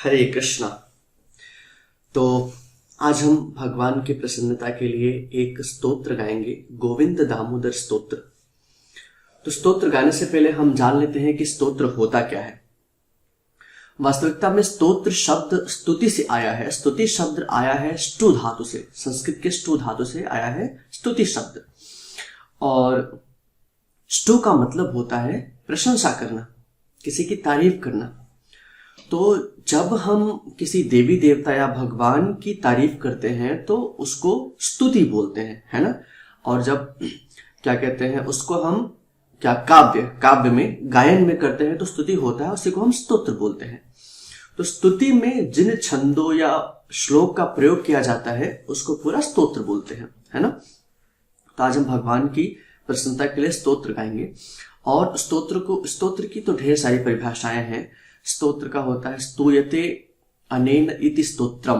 हरे कृष्णा। तो आज हम भगवान की प्रसन्नता के लिए एक स्तोत्र गाएंगे, गोविंद दामोदर स्तोत्र। तो स्तोत्र गाने से पहले हम जान लेते हैं कि स्तोत्र होता क्या है। वास्तविकता में स्तोत्र शब्द स्तुति से आया है। स्तुति शब्द आया है स्टु धातु से, संस्कृत के स्टु धातु से आया है स्तुति शब्द। और स्टु का मतलब होता है प्रशंसा करना, किसी की तारीफ करना। तो जब हम किसी देवी देवता या भगवान की तारीफ करते हैं तो उसको स्तुति बोलते हैं, है ना। और जब क्या कहते हैं उसको हम काव्य में गायन में करते हैं तो स्तुति होता है, उसी को हम स्तोत्र बोलते हैं। तो स्तुति में जिन छंदों या श्लोक का प्रयोग किया जाता है उसको पूरा स्तोत्र बोलते हैं, है ना। तो आज हम भगवान की प्रसन्नता के लिए स्तोत्र गाएंगे। और स्तोत्र की तो ढेर सारी परिभाषाएं हैं। स्तोत्र का होता है स्तूयते अनेन इति स्तोत्रम,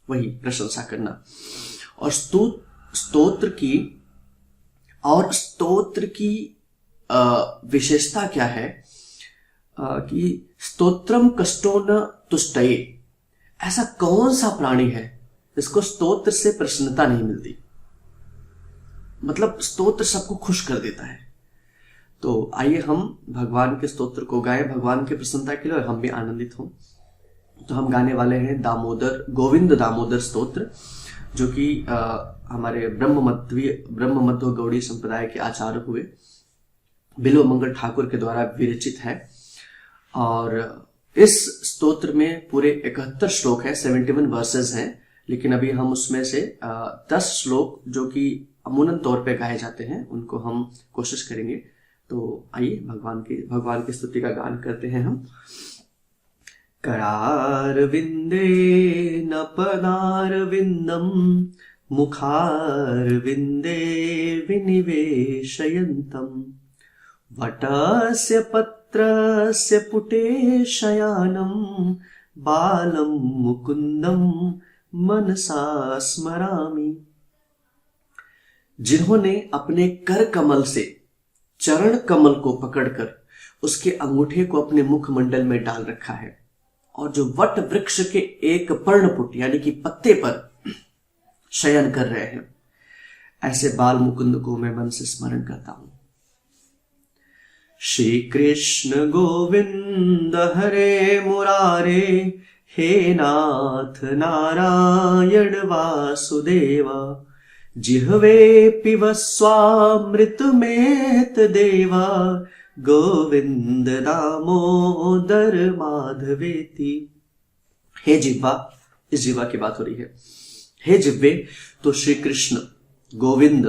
वही प्रशंसा करना। और स्तोत्र की विशेषता क्या है कि स्तोत्रम कष्टो न तुष्टये। ऐसा कौन सा प्राणी है जिसको स्तोत्र से प्रसन्नता नहीं मिलती। मतलब स्तोत्र सबको खुश कर देता है। तो आइए हम भगवान के स्तोत्र को गाएं भगवान की प्रसन्नता के लिए, और हम भी आनंदित हों। तो हम गाने वाले हैं गोविंद दामोदर स्तोत्र, जो कि हमारे ब्रह्ममध्व गौड़ी संप्रदाय के आचार्य हुए बिल्व मंगल ठाकुर के द्वारा विरचित है। और इस स्तोत्र में पूरे 71 श्लोक है, 71 वर्सेस हैं। लेकिन अभी हम उसमें से 10 श्लोक जो कि अमूमन तौर पे गाए जाते हैं उनको हम कोशिश करेंगे। तो आइए भगवान की स्तुति का गान करते हैं हम। करार विंदे न पदार विंदम मुखार विंदे विनिवेशयन्तम वटस्य पत्रस्य पुटे शयानम बालम मुकुंदम मनसा स्मरामि। जिन्होंने अपने कर कमल से चरण कमल को पकड़कर उसके अंगूठे को अपने मुखमंडल में डाल रखा है, और जो वट वृक्ष के एक पर्णपुट यानी कि पत्ते पर शयन कर रहे हैं, ऐसे बाल मुकुंद को मैं मन से स्मरण करता हूं। श्री कृष्ण गोविंद हरे मुरारे, हे नाथ नारायण वासुदेवा, जिह्वे पिब स्वामृतमेत देवा, गोविंद दामोदर माधवेति। हे जिह्वा, इस जिह्वा की बात हो रही है। हे जिह्वे, तो श्री कृष्ण गोविंद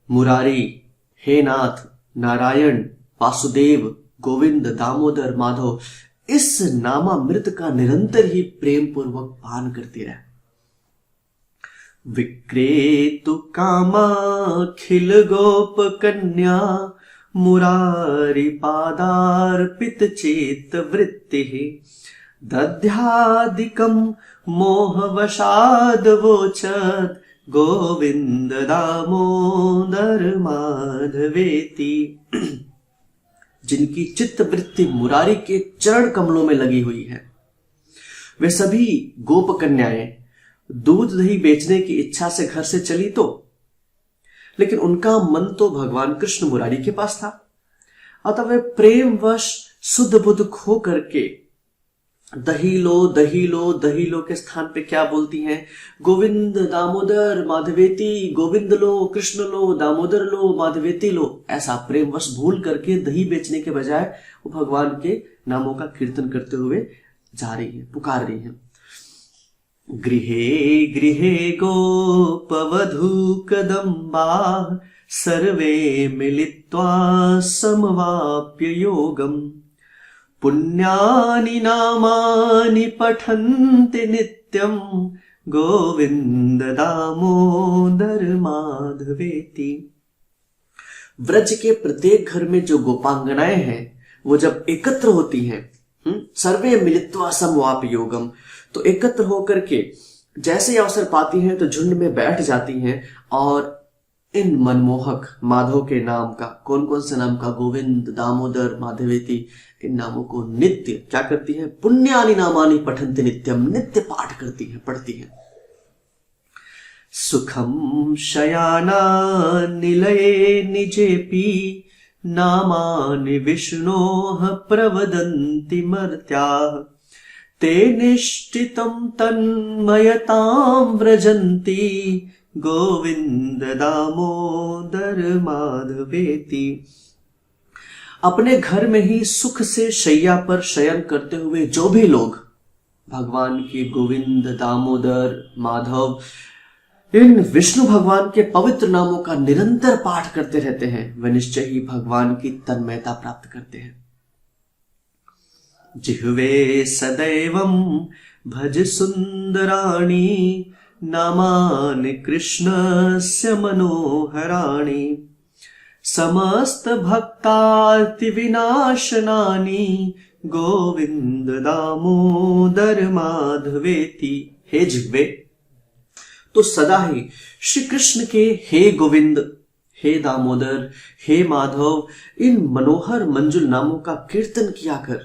मुरारी, हे नाथ नारायण वासुदेव, गोविंद दामोदर माधव, इस नामामृत का निरंतर ही प्रेम पूर्वक पान करते रहे। विक्रेतु कामाखिल गोप कन्या, मुरारी पादार्पित चेत वृत्ति, दध्यादिकम मोहवशाद वोचत, गोविंद दामोदर माधवेति। जिनकी चित्त वृत्ति मुरारी के चरण कमलों में लगी हुई है, वे सभी गोप कन्याएं दूध दही बेचने की इच्छा से घर से चली तो, लेकिन उनका मन तो भगवान कृष्ण मुरारी के पास था। अतः वे प्रेमवश सुध बुध खो करके दही लो के स्थान पे क्या बोलती हैं, गोविंद दामोदर माधवेति, गोविंद लो, कृष्ण लो, दामोदर लो, माधवेति लो। ऐसा प्रेमवश भूल करके दही बेचने के बजाय वो भगवान के नामों का कीर्तन करते हुए जा रही है, पुकार रही है। गृहे गृहे गोपवधू कदम्बा, सर्वे मिलित्वा समवाप्य योगम, पुण्यानि नामानि पठन्ति नित्यं, गोविंद दामोदर माधवेति। व्रज के प्रत्येक घर में जो गोपांगनाएं हैं वो जब एकत्र होती हैं, सर्वे मिलित्वा समवाप्य योगम, तो एकत्र होकर के जैसे अवसर पाती हैं तो झुंड में बैठ जाती हैं और इन मनमोहक माधव के नाम का, कौन कौन से नाम का, गोविंद, दामोदर, माधवेति, इन नामों को नित्य क्या करती है, पुण्यानि नामानि पठन्ति नित्यम, नित्य पाठ करती है, पढ़ती है। सुखम शयाना निलये निजेपि नामानि विष्णोः प्रवदन्ति मर्त्याः ते निष्ठितं तन्मयतां व्रजन्ति गोविंद दामोदर माधवेति। अपने घर में ही सुख से शैया पर शयन करते हुए जो भी लोग भगवान के गोविंद, दामोदर, माधव, इन विष्णु भगवान के पवित्र नामों का निरंतर पाठ करते रहते हैं, वे निश्चय ही भगवान की तन्मयता प्राप्त करते हैं। जिह्वे सदैवं भज सुंदराणि नामानि कृष्णस्य मनोहराणि समस्त भक्तार्ति विनाशनानि गोविंद दामोदर माधवेति। हे जिह्वे, तो सदा ही श्री कृष्ण के हे गोविंद, हे दामोदर, हे माधव, इन मनोहर मंजुल नामों का कीर्तन किया कर,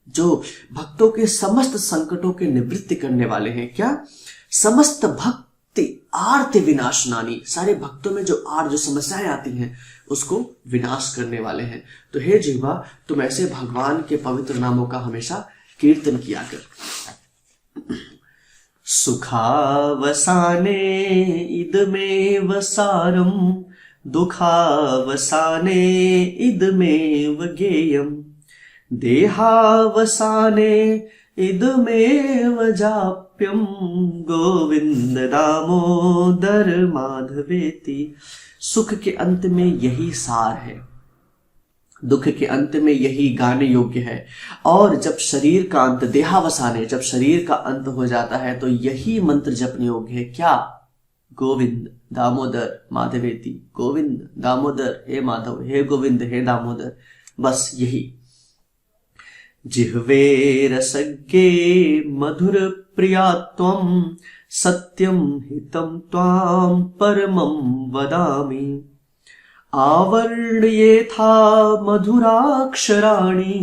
जो भक्तों के समस्त संकटों के निवृत्ति करने वाले हैं। क्या? समस्त भक्ति आर्ति विनाशनानी, सारे भक्तों में जो समस्याएं आती हैं उसको विनाश करने वाले हैं। तो हे जिह्वा, तुम ऐसे भगवान के पवित्र नामों का हमेशा कीर्तन किया कर। सुखावसाने इदमेव सारम दुखावसाने इदमेव गेयम देहावसाने इदमेव जाप्यम गोविंद दामोदर माधवेति। सुख के अंत में यही सार है, दुख के अंत में यही गाने योग्य है, और जब शरीर का अंत, देहावसाने, जब शरीर का अंत हो जाता है तो यही मंत्र जपने योग्य है। क्या? गोविंद दामोदर माधवेति। गोविंद दामोदर हे माधव, हे गोविंद हे दामोदर, बस यही। जिह्वे रसज्ञे मधुर प्रियात्वं सत्यं हितं त्वां परमं वदामि आवर्ण्येथा मधुराक्षराणि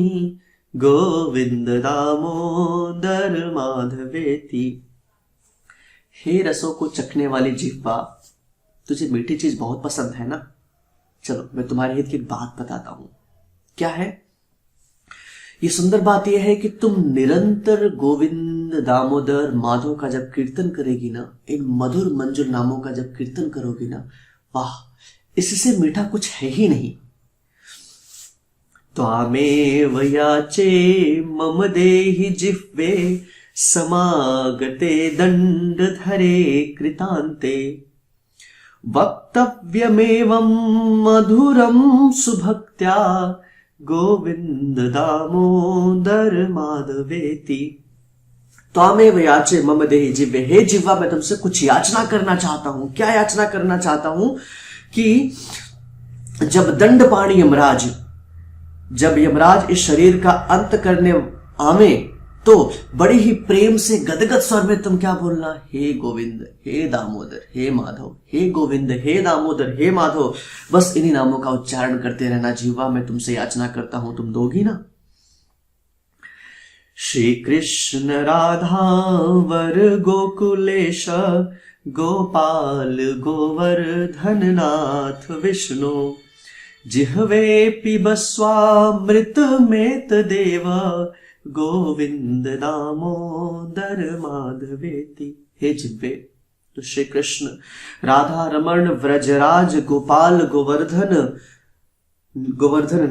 गोविंद दामोदर माधवेति। हे रसों को चखने वाली जिह्वा, तुझे मीठी चीज बहुत पसंद है ना? चलो मैं तुम्हारे हित की एक बात बताता हूं। क्या है ये? सुंदर बात यह है कि तुम निरंतर गोविंद, दामोदर, माधव का जब कीर्तन करेगी ना, इन मधुर मंजुल नामों का जब कीर्तन करोगी ना, वाह, इससे मीठा कुछ है ही नहीं। त्वामेव याचे मम देहि जिह्वे समागते दंडधरे कृतान्ते वक्तव्यमेवं मधुरं सुभक्त्या गोविंद दामोदर माधवेति। त्वामेव याचे मम देहि जिह्वे। हे जिह्वा, मैं तुमसे कुछ याचना करना चाहता हूं। क्या याचना करना चाहता हूं? कि जब दंडपाणी यमराज, जब यमराज इस शरीर का अंत करने आवे, तो बड़े ही प्रेम से गदगद स्वर में तुम क्या बोलना? हे गोविंद, हे दामोदर, हे माधव, हे गोविंद, हे दामोदर, हे माधव, बस इन्हीं नामों का उच्चारण करते रहना। जीवा, मैं तुमसे याचना करता हूं, तुम दोगी ना? श्री कृष्ण राधा वर गोकुलेश गोपाल गोवर्धन नाथ विष्णु जिह्वे पिबस्वामृतमेत देव गोविंद दामोदर माधवेति। हे जिह्वे, तो श्री कृष्ण, राधा रमण, व्रजराज, गोपाल, गोवर्धन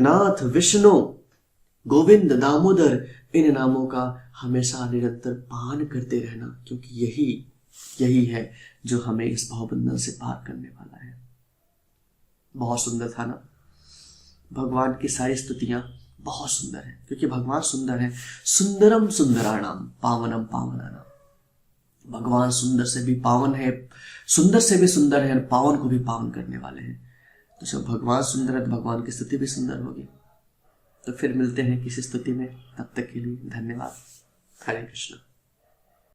नाथ, विष्णु, गोविंद, दामोदर, इन नामों का हमेशा निरंतर पान करते रहना, क्योंकि यही है जो हमें इस भावबंधन से पार करने वाला है। बहुत सुंदर था ना? भगवान की सारी स्तुतियां बहुत सुंदर है, क्योंकि भगवान सुंदर है। सुंदरम सुंदराणाम पावनम पावनानाम। भगवान सुंदर से भी पावन है, सुंदर से भी सुंदर है, और पावन को भी पावन करने वाले हैं। तो जब भगवान सुंदर है तो भगवान की स्तुति भी सुंदर होगी। तो फिर मिलते हैं किसी स्तुति में, तब तक के लिए धन्यवाद। हरे कृष्ण।